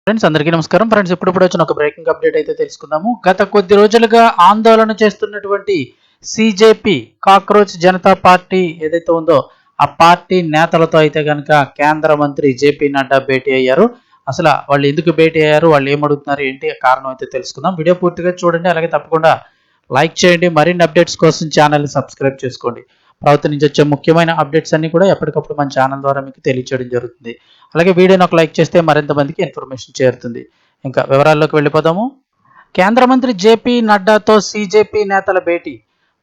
Friends అందరికీ నమస్కారం. Friends ఇప్పుడు వచ్చిన ఒక బ్రేకింగ్ అప్డేట్ అయితే తెలుసుకుందాము. గత కొద్ది రోజులుగా ఆందోళన చేస్తున్నటువంటి సిజేపీ కాక్రోచ్ జనతా పార్టీ ఏదైతే ఉందో ఆ పార్టీ నేతలతో అయితే కనుక కేంద్ర మంత్రి జేపీ నడ్డా భేటీ అయ్యారు. అసలు వాళ్ళు ఎందుకు భేటీ అయ్యారు, వాళ్ళు ఏమడుగుతున్నారు, ఏంటి కారణం అయితే తెలుసుకుందాం. వీడియో పూర్తిగా చూడండి, అలాగే తప్పకుండా లైక్ చేయండి. మరిన్ని అప్డేట్స్ కోసం ఛానల్ని సబ్స్క్రైబ్ చేసుకోండి. ప్రభుత్వం నుంచి వచ్చే ముఖ్యమైన అప్డేట్స్ అన్ని కూడా ఎప్పటికప్పుడు మన ఛానల్ ద్వారా మీకు తెలియచేయడం జరుగుతుంది. అలాగే వీడియోని ఒక లైక్ చేస్తే మరింత మందికి ఇన్ఫర్మేషన్ చేరుతుంది. ఇంకా వివరాల్లోకి వెళ్ళిపోదాము. కేంద్ర మంత్రి జేపీ నడ్డాతో సిజేపీ నేతల భేటీ,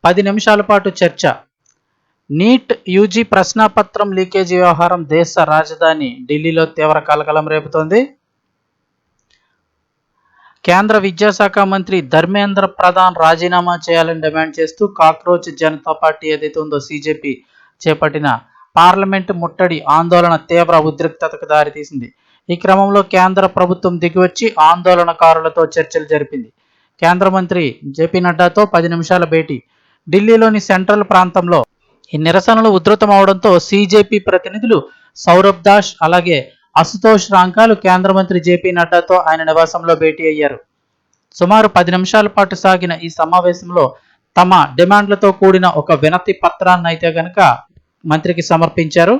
10 నిమిషాల పాటు చర్చ. నీట్ యూజీ ప్రశ్నాపత్రం లీకేజీ వ్యవహారం దేశ రాజధాని ఢిల్లీలో తీవ్ర కలకలం రేపుతోంది. కేంద్ర విద్యాశాఖ మంత్రి ధర్మేంద్ర ప్రధాన్ రాజీనామా చేయాలని డిమాండ్ చేస్తూ కాక్రోచ్ జనతా పార్టీ ఏదైతే ఉందో సిజేపీ చేపట్టిన పార్లమెంటు ముట్టడి ఆందోళన తీవ్ర ఉద్రిక్తతకు దారితీసింది. ఈ క్రమంలో కేంద్ర ప్రభుత్వం దిగివచ్చి ఆందోళనకారులతో చర్చలు జరిపింది. కేంద్ర మంత్రి జేపీ నడ్డాతో 10 నిమిషాల భేటీ. ఢిల్లీలోని సెంట్రల్ ప్రాంతంలో ఈ నిరసనలు ఉధృతమవడంతో సిజేపీ ప్రతినిధులు సౌరభ్ దాస్ అలాగే అశుతోష్ రాంకాలు కేంద్ర మంత్రి జేపీ నడ్డాతో ఆయన నివాసంలో భేటీ అయ్యారు. సుమారు 10 నిమిషాల పాటు సాగిన ఈ సమావేశంలో తమ డిమాండ్లతో కూడిన ఒక వినతి పత్రాన్ని అయితే గనక మంత్రికి సమర్పించారు.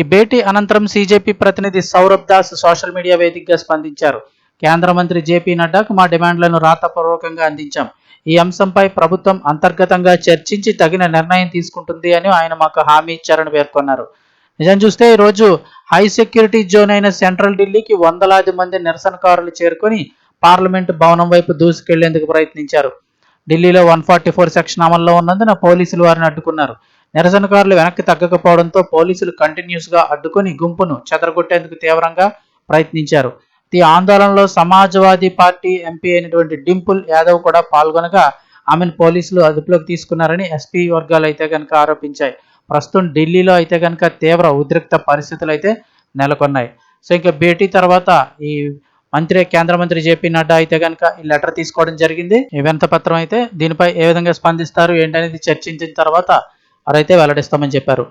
ఈ భేటీ అనంతరం సిజేపీ ప్రతినిధి సౌరభ్ దాస్ సోషల్ మీడియా వేదికగా స్పందించారు. కేంద్ర మంత్రి జేపీ నడ్డాకు మా డిమాండ్లను రాతపూర్వకంగా అందించాం. ఈ అంశంపై ప్రభుత్వం అంతర్గతంగా చర్చించి తగిన నిర్ణయం తీసుకుంటుంది అని ఆయన మాకు హామీ ఇచ్చారని పేర్కొన్నారు. నిజం చూస్తే ఈరోజు హై సెక్యూరిటీ జోన్ అయిన సెంట్రల్ ఢిల్లీకి వందలాది మంది నిరసనకారులు చేరుకొని పార్లమెంటు భవనం వైపు దూసుకెళ్లేందుకు ప్రయత్నించారు. ఢిల్లీలో 144 సెక్షన్ అమల్లో ఉన్నందున పోలీసులు వారిని అడ్డుకున్నారు. నిరసనకారులు వెనక్కి తగ్గకపోవడంతో పోలీసులు కంటిన్యూస్గా అడ్డుకొని గుంపును చెదరగొట్టేందుకు తీవ్రంగా ప్రయత్నించారు. ఈ ఆందోళనలో సమాజ్వాదీ పార్టీ ఎంపీ అయినటువంటి డింపుల్ యాదవ్ కూడా పాల్గొనగా ఆమెను పోలీసులు అదుపులోకి తీసుకున్నారని ఎస్పీ వర్గాలు అయితే కనుక ఆరోపించాయి. ప్రస్తుతం ఢిల్లీలో అయితే కనుక తీవ్ర ఉద్రిక్త పరిస్థితులు అయితే నెలకొన్నాయి. సో ఇంకా భేటీ తర్వాత ఈ కేంద్ర మంత్రి జేపీ నడ్డా అయితే కనుక ఈ లెటర్ తీసుకోవడం జరిగింది. ఈ వినతి పత్రం అయితే దీనిపై ఏ విధంగా స్పందిస్తారు ఏంటనేది చర్చించిన తర్వాత వారైతే వెల్లడిస్తామని చెప్పారు.